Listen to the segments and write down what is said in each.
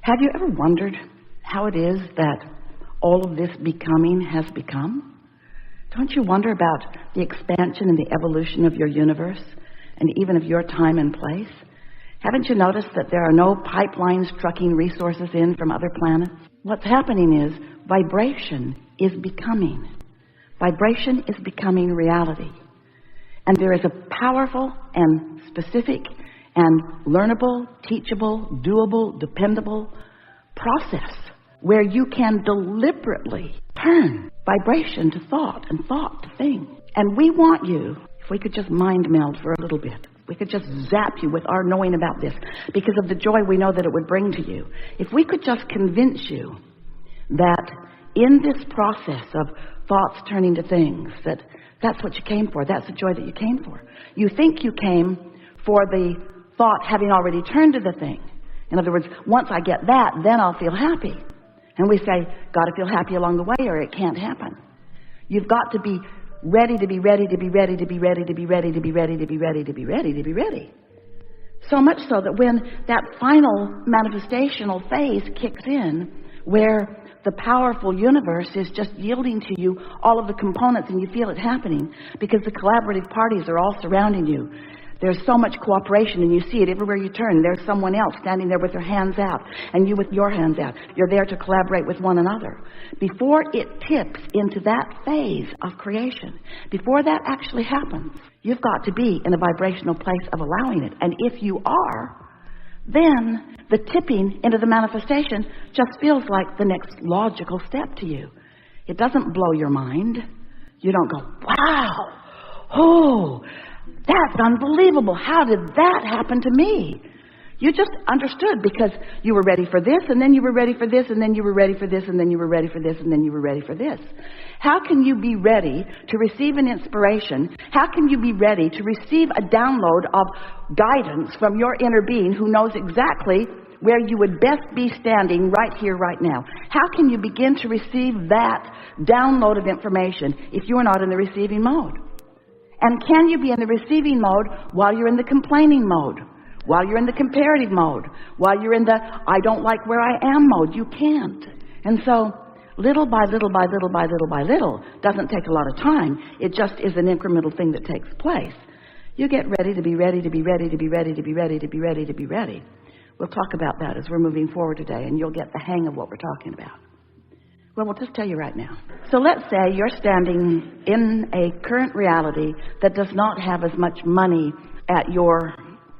Have you ever wondered how it is that all of this becoming has become? Don't you wonder about the expansion and the evolution of your universe and even of your time and place? Haven't you noticed that there are no pipelines trucking resources in from other planets? What's happening is vibration is becoming. Vibration is becoming reality. And there is a powerful and specific and learnable, teachable, doable, dependable process where you can deliberately turn vibration to thought and thought to thing. And we want you, if we could just mind meld for a little bit, we could just zap you with our knowing about this because of the joy we know that it would bring to you. If we could just convince you that in this process of thoughts turning to things, that's what you came for. That's the joy that you came for. You think you came for the thought having already turned to the thing. In other words, once I get that, then I'll feel happy. And we say, got to feel happy along the way or it can't happen. You've got to be ready to be ready to be ready to be ready to be ready to be ready to be ready to be ready to be ready. So much so that when that final manifestational phase kicks in, where the powerful universe is just yielding to you all of the components and you feel it happening because the collaborative parties are all surrounding you. There's so much cooperation and you see it everywhere you turn. There's someone else standing there with their hands out and you with your hands out. You're there to collaborate with one another. Before it tips into that phase of creation, before that actually happens, you've got to be in a vibrational place of allowing it. And if you are, then the tipping into the manifestation just feels like the next logical step to you. It doesn't blow your mind. You don't go, wow, oh, that's unbelievable. How did that happen to me? You just understood because you were ready for this, and then you were ready for this, and then you were ready for this, and then you were ready for this, and then you were ready for this. How can you be ready to receive an inspiration? How can you be ready to receive a download of guidance from your inner being who knows exactly where you would best be standing right here, right now? How can you begin to receive that download of information if you are not in the receiving mode? And can you be in the receiving mode while you're in the complaining mode? While you're in the comparative mode? While you're in the I don't like where I am mode? You can't. And so little by little by little by little by little doesn't take a lot of time. It just is an incremental thing that takes place. You get ready to be ready to be ready to be ready to be ready to be ready to be ready. We'll talk about that as we're moving forward today, and you'll get the hang of what we're talking about. Well, we'll just tell you right now. So let's say you're standing in a current reality that does not have as much money at your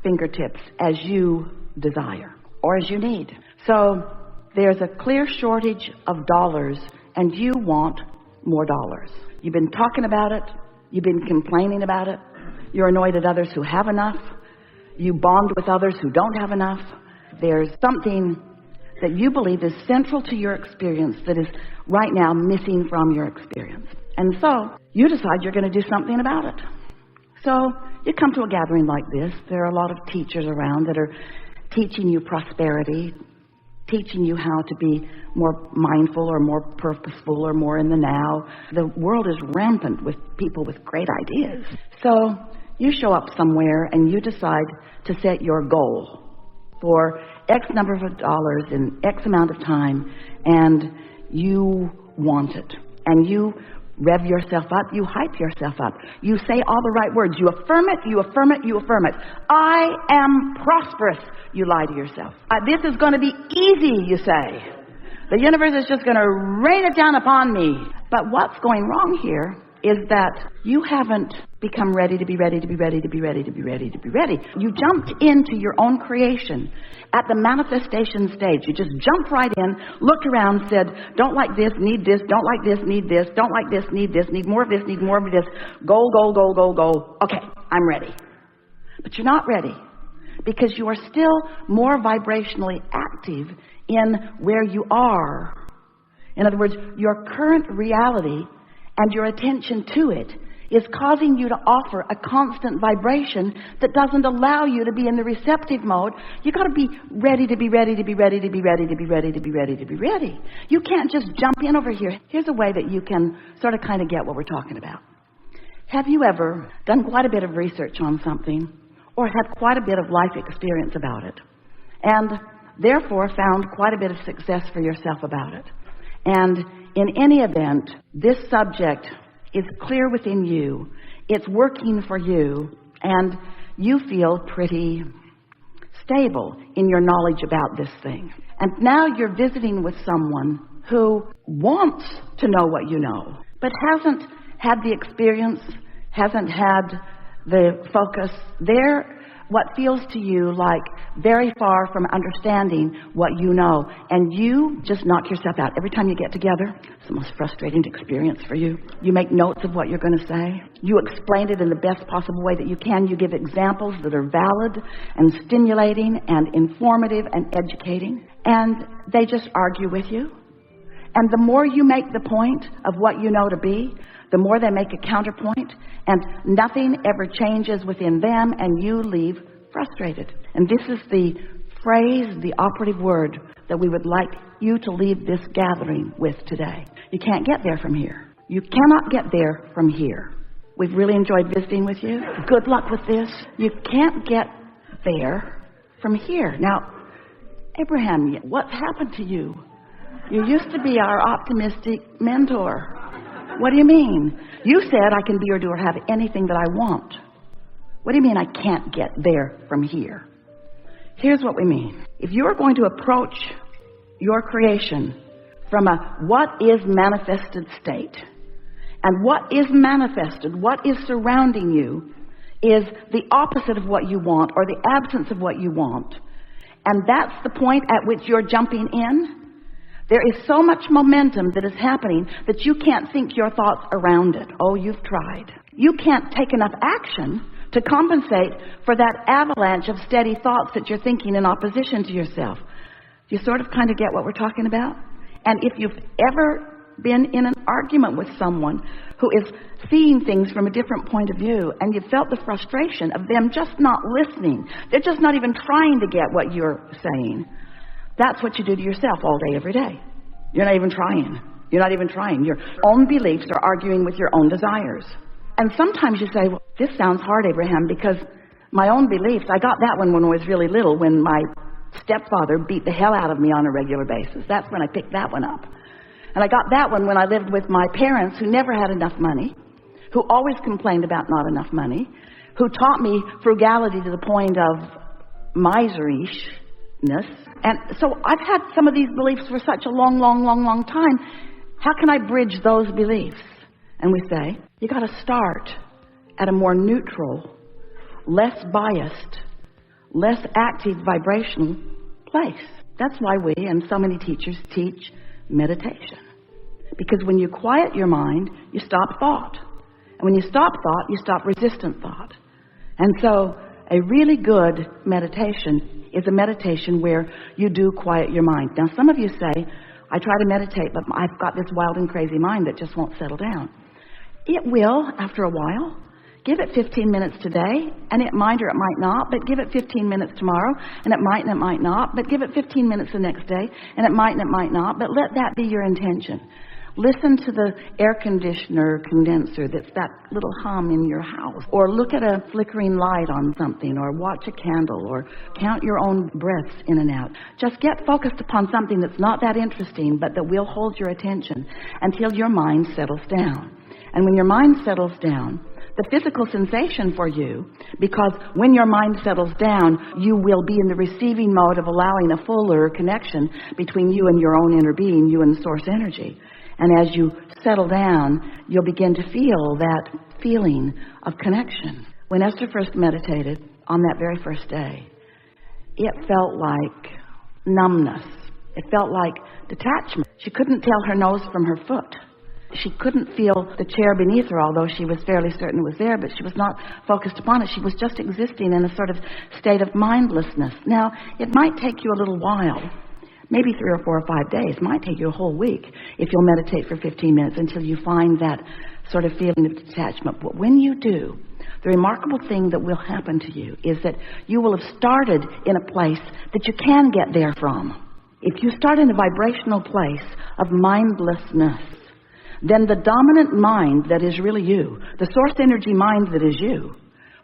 fingertips as you desire or as you need. So there's a clear shortage of dollars and you want more dollars. You've been talking about it. You've been complaining about it. You're annoyed at others who have enough. You bond with others who don't have enough. There's something that you believe is central to your experience that is right now missing from your experience. And so you decide you're going to do something about it. So you come to a gathering like this. There are a lot of teachers around that are teaching you prosperity, teaching you how to be more mindful or more purposeful or more in the now. The world is rampant with people with great ideas. So you show up somewhere and you decide to set your goal for X number of dollars in X amount of time, and you want it. And you rev yourself up, you hype yourself up. You say all the right words. You affirm it, you affirm it, you affirm it. I am prosperous. You lie to yourself. This is going to be easy, you say. The universe is just going to rain it down upon me. But what's going wrong here is that you haven't become ready to be ready to be ready to be ready to be ready to be ready. You jumped into your own creation at the manifestation stage. You just jumped right in, looked around, said, don't like this, need this, don't like this, need this, don't like this, need more of this, need more of this, goal, goal, goal, goal, goal. Okay, I'm ready. But you're not ready because you are still more vibrationally active in where you are. In other words, your current reality and your attention to it is causing you to offer a constant vibration that doesn't allow you to be in the receptive mode. You got to be ready to be ready to be ready to be ready to be ready to be ready to be ready. You can't just jump in over here. Here's a way that you can sort of kind of get what we're talking about. Have you ever done quite a bit of research on something or had quite a bit of life experience about it? And therefore found quite a bit of success for yourself about it. And in any event, this subject is clear within you. It's working for you, and you feel pretty stable in your knowledge about this thing. And now you're visiting with someone who wants to know what you know, but hasn't had the experience, hasn't had the focus. They're what feels to you like very far from understanding what you know, and you just knock yourself out every time you get together. It's the most frustrating experience for you. You make notes of what you're going to say. You explain it in the best possible way that you can. You give examples that are valid and stimulating and informative and educating, and they just argue with you. And the more you make the point of what you know to be, the more they make a counterpoint, and nothing ever changes within them, and you leave frustrated. And this is the phrase, the operative word that we would like you to leave this gathering with today. You can't get there from here. You cannot get there from here. We've really enjoyed visiting with you. Good luck with this. You can't get there from here. Now, Abraham, what's happened to you? You used to be our optimistic mentor. What do you mean? You said I can be or do or have anything that I want. What do you mean I can't get there from here? Here's what we mean. If you are going to approach your creation from a what is manifested state, and what is manifested, what is surrounding you, is the opposite of what you want or the absence of what you want, and that's the point at which you're jumping in, there is so much momentum that is happening that you can't think your thoughts around it. Oh, you've tried. You can't take enough action to compensate for that avalanche of steady thoughts that you're thinking in opposition to yourself. Do you sort of kind of get what we're talking about? And if you've ever been in an argument with someone who is seeing things from a different point of view, and you felt the frustration of them just not listening, they're just not even trying to get what you're saying, that's what you do to yourself all day, every day. You're not even trying. You're not even trying. Your own beliefs are arguing with your own desires. And sometimes you say, well, this sounds hard, Abraham, because my own beliefs, I got that one when I was really little, when my stepfather beat the hell out of me on a regular basis. That's when I picked that one up. And I got that one when I lived with my parents who never had enough money, who always complained about not enough money, who taught me frugality to the point of miserishness. And so I've had some of these beliefs for such a long time. How can I bridge those beliefs? And we say, you got to start at a more neutral, less biased, less active vibrational place. That's why we and so many teachers teach meditation. Because when you quiet your mind, you stop thought. And when you stop thought, you stop resistant thought. And so a really good meditation is a meditation where you do quiet your mind. Now, some of you say, I try to meditate, but I've got this wild and crazy mind that just won't settle down. It will after a while. Give it 15 minutes today, and it might or it might not, but give it 15 minutes tomorrow, and it might and it might not, but give it 15 minutes the next day, and it might not, but let that be your intention. Listen to the air conditioner condenser that's that little hum in your house, or look at a flickering light on something, or watch a candle, or count your own breaths in and out. Just get focused upon something that's not that interesting, but that will hold your attention until your mind settles down. And when your mind settles down, the physical sensation for you, because when your mind settles down, you will be in the receiving mode of allowing a fuller connection between you and your own inner being, you and the source energy. And as you settle down, you'll begin to feel that feeling of connection. When Esther first meditated on that very first day, it felt like numbness. It felt like detachment. She couldn't tell her nose from her foot. She couldn't feel the chair beneath her, although she was fairly certain it was there, but she was not focused upon it. She was just existing in a sort of state of mindlessness. Now, it might take you a little while, maybe 3 or 4 or 5 days. It might take you a whole week if you'll meditate for 15 minutes until you find that sort of feeling of detachment. But when you do, the remarkable thing that will happen to you is that you will have started in a place that you can get there from. If you start in a vibrational place of mindlessness, then the dominant mind that is really you, the source energy mind that is you,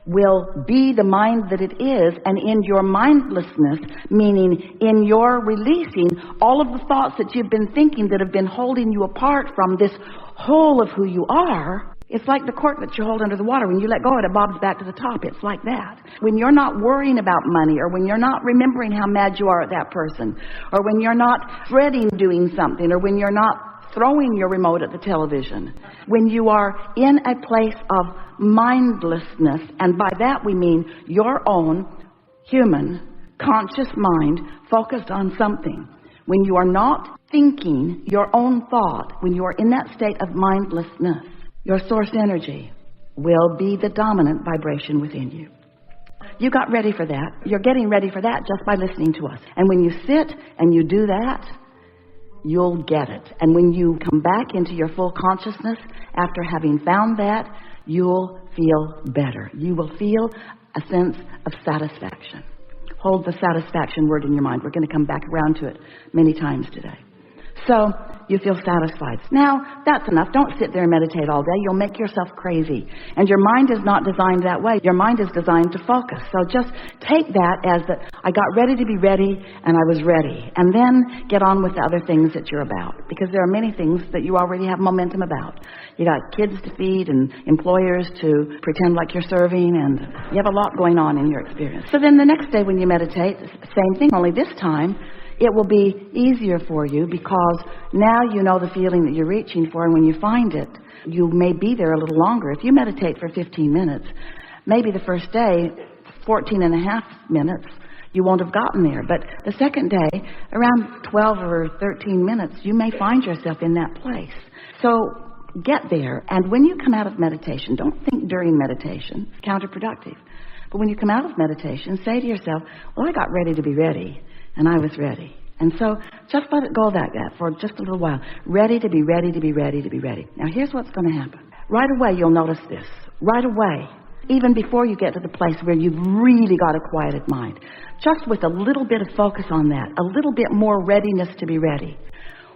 will be the mind that it is, and in your mindlessness, meaning in your releasing all of the thoughts that you've been thinking that have been holding you apart from this whole of who you are. It's like the cork that you hold under the water. When you let go of it, it bobs back to the top. It's like that. When you're not worrying about money, or when you're not remembering how mad you are at that person, or when you're not dreading doing something, or when you're not throwing your remote at the television, when you are in a place of mindlessness, and by that we mean your own human conscious mind focused on something, when you are not thinking your own thought, when you are in that state of mindlessness, your source energy will be the dominant vibration within you. You got ready for that. You're getting ready for that just by listening to us. And when you sit and you do that, you'll get it. And when you come back into your full consciousness after having found that, you'll feel better. You will feel a sense of satisfaction. Hold the satisfaction word in your mind. We're going to come back around to it many times today. So you feel satisfied. Now, that's enough. Don't sit there and meditate all day. You'll make yourself crazy. And your mind is not designed that way. Your mind is designed to focus. So just take that as that I got ready to be ready, and I was ready. And then get on with the other things that you're about. Because there are many things that you already have momentum about. You got kids to feed and employers to pretend like you're serving, and you have a lot going on in your experience. So then the next day when you meditate, same thing, only this time it will be easier for you, because now you know the feeling that you're reaching for, and when you find it, you may be there a little longer. If you meditate for 15 minutes, maybe the first day, 14 and a half minutes, you won't have gotten there. But the second day, around 12 or 13 minutes, you may find yourself in that place. So get there, and when you come out of meditation, don't think during meditation. It's counterproductive. But when you come out of meditation, say to yourself, well, I got ready to be ready. And I was ready. And so just let it go like that for just a little while. Ready to be ready to be ready to be ready. Now here's what's going to happen. Right away you'll notice this. Right away. Even before you get to the place where you've really got a quieted mind. Just with a little bit of focus on that. A little bit more readiness to be ready.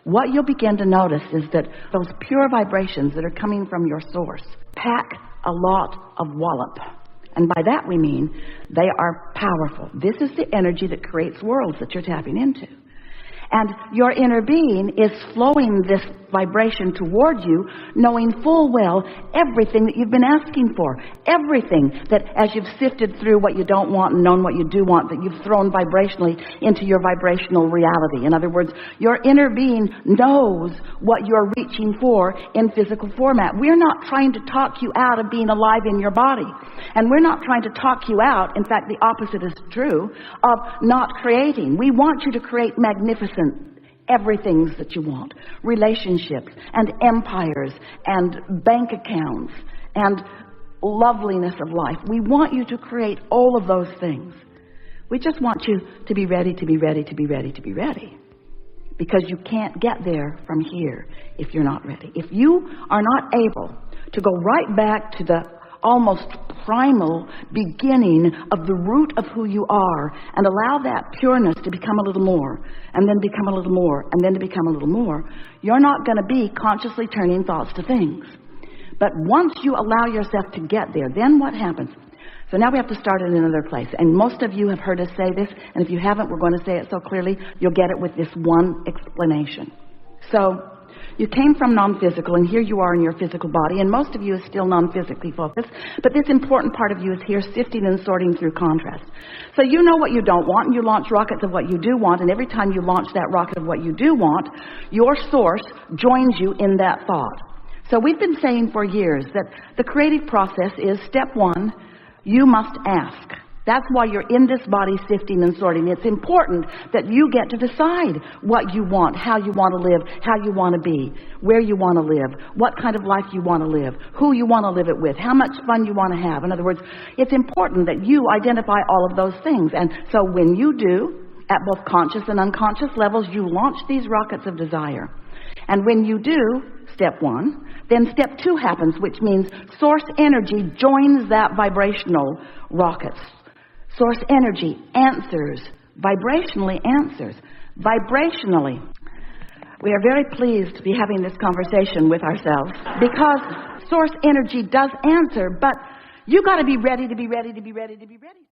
What you'll begin to notice is that those pure vibrations that are coming from your source pack a lot of wallop. And by that we mean they are powerful. This is the energy that creates worlds that you're tapping into. And your inner being is flowing this vibration toward you, knowing full well everything that you've been asking for. Everything that as you've sifted through what you don't want and known what you do want, that you've thrown vibrationally into your vibrational reality. In other words, your inner being knows what you're reaching for in physical format. We're not trying to talk you out of being alive in your body. And we're not trying to talk you out, in fact the opposite is true, of not creating. We want you to create magnificent everything that you want. Relationships and empires and bank accounts and loveliness of life. We want you to create all of those things. We just want you to be ready, to be ready, to be ready, to be ready. Because you can't get there from here if you're not ready. If you are not able to go right back to the almost primal beginning of the root of who you are and allow that pureness to become a little more and then become a little more and then to become a little more, you're not going to be consciously turning thoughts to things. But once you allow yourself to get there, then what happens? So now we have to start in another place. And most of you have heard us say this, and if you haven't, we're going to say it so clearly, you'll get it with this one explanation. So you came from non-physical, and here you are in your physical body, and most of you is still non-physically focused, but this important part of you is here sifting and sorting through contrast. So you know what you don't want, and you launch rockets of what you do want, and every time you launch that rocket of what you do want, your source joins you in that thought. So we've been saying for years that the creative process is step one, you must ask. That's why you're in this body sifting and sorting. It's important that you get to decide what you want, how you want to live, how you want to be, where you want to live, what kind of life you want to live, who you want to live it with, how much fun you want to have. In other words, it's important that you identify all of those things. And so when you do, at both conscious and unconscious levels, you launch these rockets of desire. And when you do, step one, then step two happens, which means source energy joins that vibrational rockets. Source energy answers, vibrationally answers. Vibrationally. We are very pleased to be having this conversation with ourselves because source energy does answer, but You got to be ready to be ready to be ready to be ready.